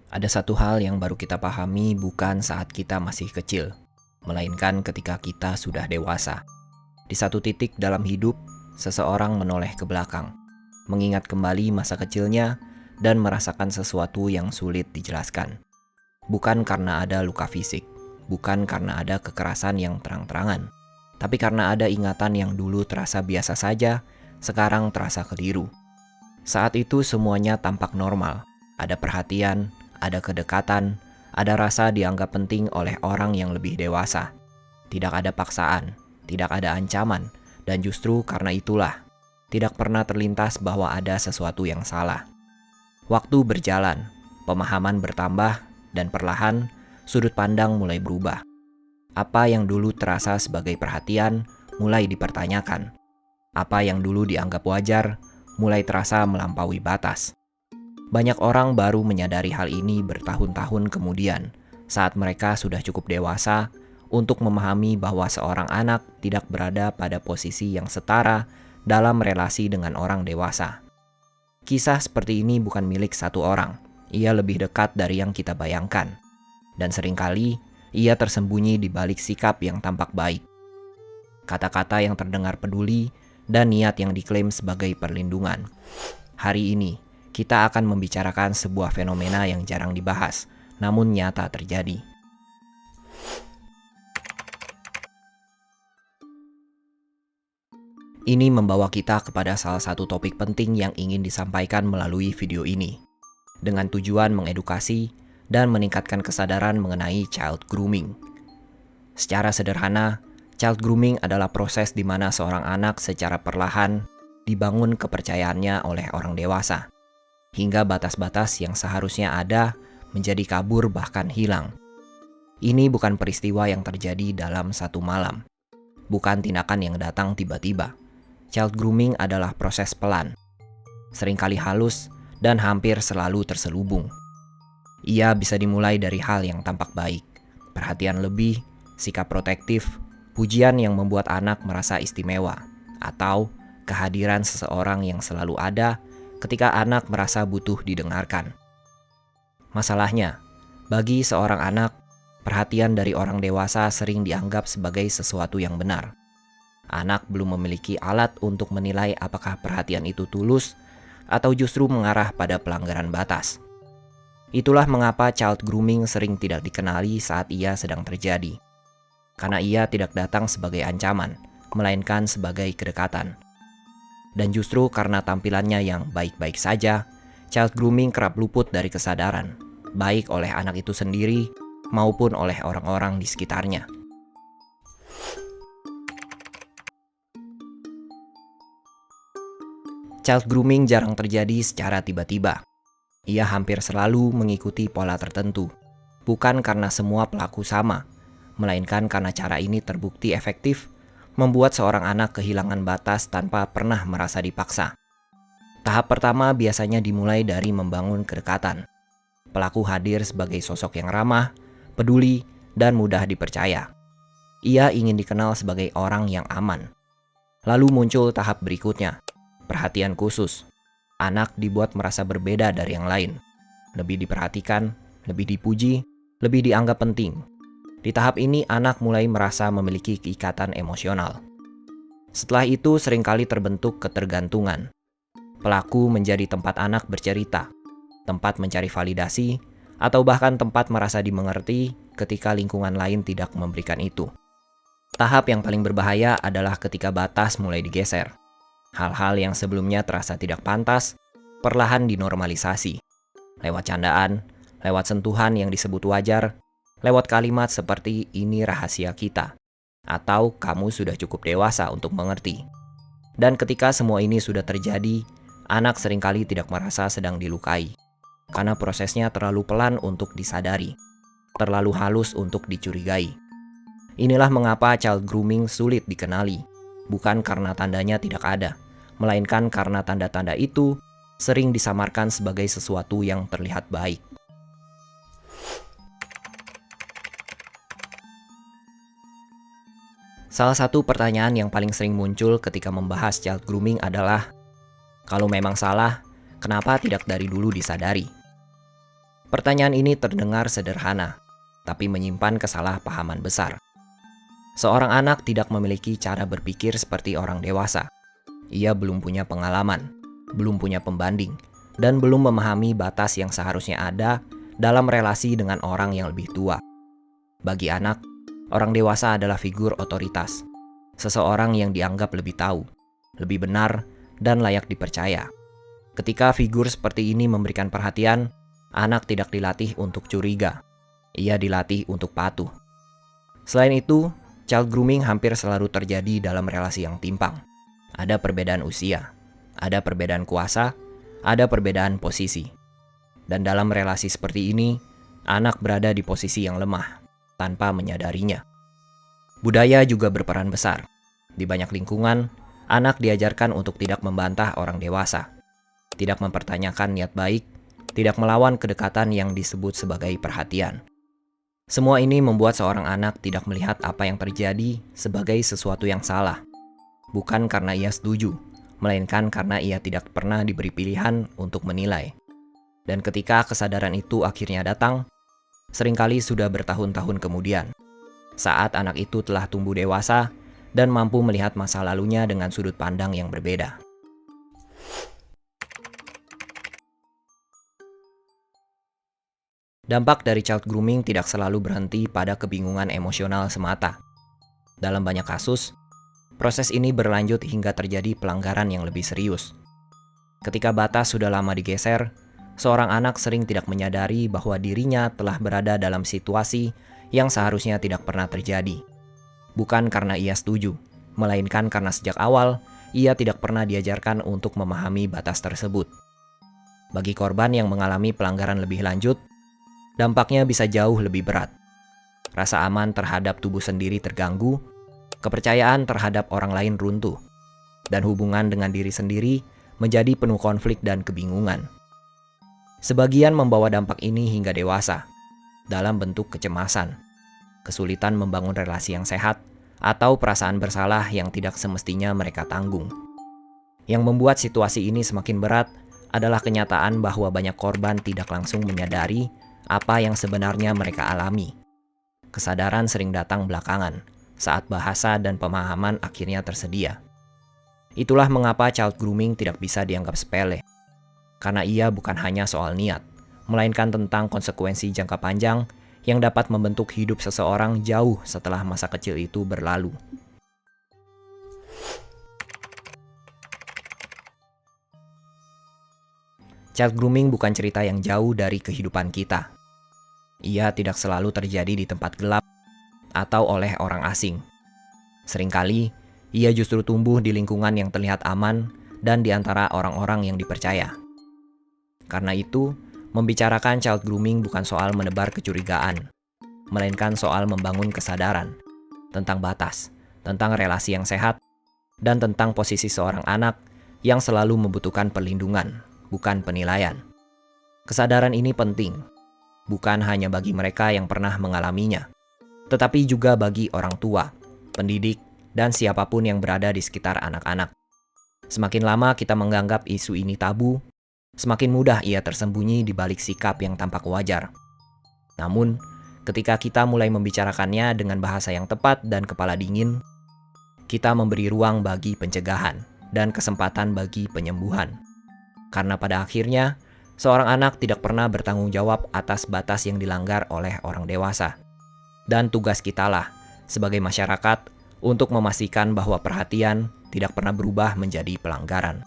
Ada satu hal yang baru kita pahami bukan saat kita masih kecil, melainkan ketika kita sudah dewasa. Di satu titik dalam hidup, seseorang menoleh ke belakang, mengingat kembali masa kecilnya dan merasakan sesuatu yang sulit dijelaskan. Bukan karena ada luka fisik, bukan karena ada kekerasan yang terang-terangan, tapi karena ada ingatan yang dulu terasa biasa saja, sekarang terasa keliru. Saat itu semuanya tampak normal, ada perhatian, ada kedekatan, ada rasa dianggap penting oleh orang yang lebih dewasa. Tidak ada paksaan, tidak ada ancaman, dan justru karena itulah, tidak pernah terlintas bahwa ada sesuatu yang salah. Waktu berjalan, pemahaman bertambah, dan perlahan, sudut pandang mulai berubah. Apa yang dulu terasa sebagai perhatian, mulai dipertanyakan. Apa yang dulu dianggap wajar, mulai terasa melampaui batas. Banyak orang baru menyadari hal ini bertahun-tahun kemudian, saat mereka sudah cukup dewasa untuk memahami bahwa seorang anak tidak berada pada posisi yang setara dalam relasi dengan orang dewasa. Kisah seperti ini bukan milik satu orang, ia lebih dekat dari yang kita bayangkan. Dan seringkali, ia tersembunyi di balik sikap yang tampak baik. Kata-kata yang terdengar peduli, dan niat yang diklaim sebagai perlindungan. Hari ini, kita akan membicarakan sebuah fenomena yang jarang dibahas, namun nyata terjadi. Ini membawa kita kepada salah satu topik penting yang ingin disampaikan melalui video ini, dengan tujuan mengedukasi dan meningkatkan kesadaran mengenai child grooming. Secara sederhana, child grooming adalah proses di mana seorang anak secara perlahan dibangun kepercayaannya oleh orang dewasa, hingga batas-batas yang seharusnya ada menjadi kabur bahkan hilang. Ini bukan peristiwa yang terjadi dalam satu malam, bukan tindakan yang datang tiba-tiba. Child grooming adalah proses pelan, seringkali halus, dan hampir selalu terselubung. Ia bisa dimulai dari hal yang tampak baik, perhatian lebih, sikap protektif, pujian yang membuat anak merasa istimewa, atau kehadiran seseorang yang selalu ada ketika anak merasa butuh didengarkan. Masalahnya, bagi seorang anak, perhatian dari orang dewasa sering dianggap sebagai sesuatu yang benar. Anak belum memiliki alat untuk menilai apakah perhatian itu tulus atau justru mengarah pada pelanggaran batas. Itulah mengapa child grooming sering tidak dikenali saat ia sedang terjadi. Karena ia tidak datang sebagai ancaman, melainkan sebagai kedekatan. Dan justru karena tampilannya yang baik-baik saja, child grooming kerap luput dari kesadaran, baik oleh anak itu sendiri maupun oleh orang-orang di sekitarnya. Child grooming jarang terjadi secara tiba-tiba. Ia hampir selalu mengikuti pola tertentu, bukan karena semua pelaku sama, melainkan karena cara ini terbukti efektif membuat seorang anak kehilangan batas tanpa pernah merasa dipaksa. Tahap pertama biasanya dimulai dari membangun kedekatan. Pelaku hadir sebagai sosok yang ramah, peduli, dan mudah dipercaya. Ia ingin dikenal sebagai orang yang aman. Lalu muncul tahap berikutnya, perhatian khusus. Anak dibuat merasa berbeda dari yang lain, lebih diperhatikan, lebih dipuji, lebih dianggap penting. Di tahap ini, anak mulai merasa memiliki keikatan emosional. Setelah itu, seringkali terbentuk ketergantungan. Pelaku menjadi tempat anak bercerita, tempat mencari validasi, atau bahkan tempat merasa dimengerti ketika lingkungan lain tidak memberikan itu. Tahap yang paling berbahaya adalah ketika batas mulai digeser. Hal-hal yang sebelumnya terasa tidak pantas, perlahan dinormalisasi. Lewat candaan, lewat sentuhan yang disebut wajar, lewat kalimat seperti ini rahasia kita, atau kamu sudah cukup dewasa untuk mengerti. Dan ketika semua ini sudah terjadi, anak seringkali tidak merasa sedang dilukai, karena prosesnya terlalu pelan untuk disadari, terlalu halus untuk dicurigai. Inilah mengapa child grooming sulit dikenali, bukan karena tandanya tidak ada, melainkan karena tanda-tanda itu sering disamarkan sebagai sesuatu yang terlihat baik. Salah satu pertanyaan yang paling sering muncul ketika membahas child grooming adalah, kalau memang salah, kenapa tidak dari dulu disadari? Pertanyaan ini terdengar sederhana, tapi menyimpan kesalahpahaman besar. Seorang anak tidak memiliki cara berpikir seperti orang dewasa. Ia belum punya pengalaman, belum punya pembanding, dan belum memahami batas yang seharusnya ada dalam relasi dengan orang yang lebih tua. Bagi anak, orang dewasa adalah figur otoritas, seseorang yang dianggap lebih tahu, lebih benar, dan layak dipercaya. Ketika figur seperti ini memberikan perhatian, anak tidak dilatih untuk curiga. Ia dilatih untuk patuh. Selain itu, child grooming hampir selalu terjadi dalam relasi yang timpang. Ada perbedaan usia, ada perbedaan kuasa, ada perbedaan posisi. Dan dalam relasi seperti ini, anak berada di posisi yang lemah, tanpa menyadarinya. Budaya juga berperan besar. Di banyak lingkungan, anak diajarkan untuk tidak membantah orang dewasa, tidak mempertanyakan niat baik, tidak melawan kedekatan yang disebut sebagai perhatian. Semua ini membuat seorang anak tidak melihat apa yang terjadi sebagai sesuatu yang salah. Bukan karena ia setuju, melainkan karena ia tidak pernah diberi pilihan untuk menilai. Dan ketika kesadaran itu akhirnya datang, seringkali sudah bertahun-tahun kemudian, saat anak itu telah tumbuh dewasa dan mampu melihat masa lalunya dengan sudut pandang yang berbeda. Dampak dari child grooming tidak selalu berhenti pada kebingungan emosional semata. Dalam banyak kasus, proses ini berlanjut hingga terjadi pelanggaran yang lebih serius. Ketika batas sudah lama digeser, seorang anak sering tidak menyadari bahwa dirinya telah berada dalam situasi yang seharusnya tidak pernah terjadi. Bukan karena ia setuju, melainkan karena sejak awal ia tidak pernah diajarkan untuk memahami batas tersebut. Bagi korban yang mengalami pelanggaran lebih lanjut, dampaknya bisa jauh lebih berat. Rasa aman terhadap tubuh sendiri terganggu, kepercayaan terhadap orang lain runtuh, dan hubungan dengan diri sendiri menjadi penuh konflik dan kebingungan. Sebagian membawa dampak ini hingga dewasa, dalam bentuk kecemasan, kesulitan membangun relasi yang sehat, atau perasaan bersalah yang tidak semestinya mereka tanggung. Yang membuat situasi ini semakin berat adalah kenyataan bahwa banyak korban tidak langsung menyadari apa yang sebenarnya mereka alami. Kesadaran sering datang belakangan, saat bahasa dan pemahaman akhirnya tersedia. Itulah mengapa child grooming tidak bisa dianggap sepele. Karena ia bukan hanya soal niat, melainkan tentang konsekuensi jangka panjang yang dapat membentuk hidup seseorang jauh setelah masa kecil itu berlalu. Child grooming bukan cerita yang jauh dari kehidupan kita. Ia tidak selalu terjadi di tempat gelap atau oleh orang asing. Seringkali, ia justru tumbuh di lingkungan yang terlihat aman dan di antara orang-orang yang dipercaya. Karena itu, membicarakan child grooming bukan soal menebar kecurigaan, melainkan soal membangun kesadaran tentang batas, tentang relasi yang sehat, dan tentang posisi seorang anak yang selalu membutuhkan perlindungan, bukan penilaian. Kesadaran ini penting, bukan hanya bagi mereka yang pernah mengalaminya, tetapi juga bagi orang tua, pendidik, dan siapapun yang berada di sekitar anak-anak. Semakin lama kita menganggap isu ini tabu, semakin mudah ia tersembunyi di balik sikap yang tampak wajar. Namun, ketika kita mulai membicarakannya dengan bahasa yang tepat dan kepala dingin, kita memberi ruang bagi pencegahan dan kesempatan bagi penyembuhan. Karena pada akhirnya, seorang anak tidak pernah bertanggung jawab atas batas yang dilanggar oleh orang dewasa. Dan tugas kitalah, sebagai masyarakat, untuk memastikan bahwa perhatian tidak pernah berubah menjadi pelanggaran.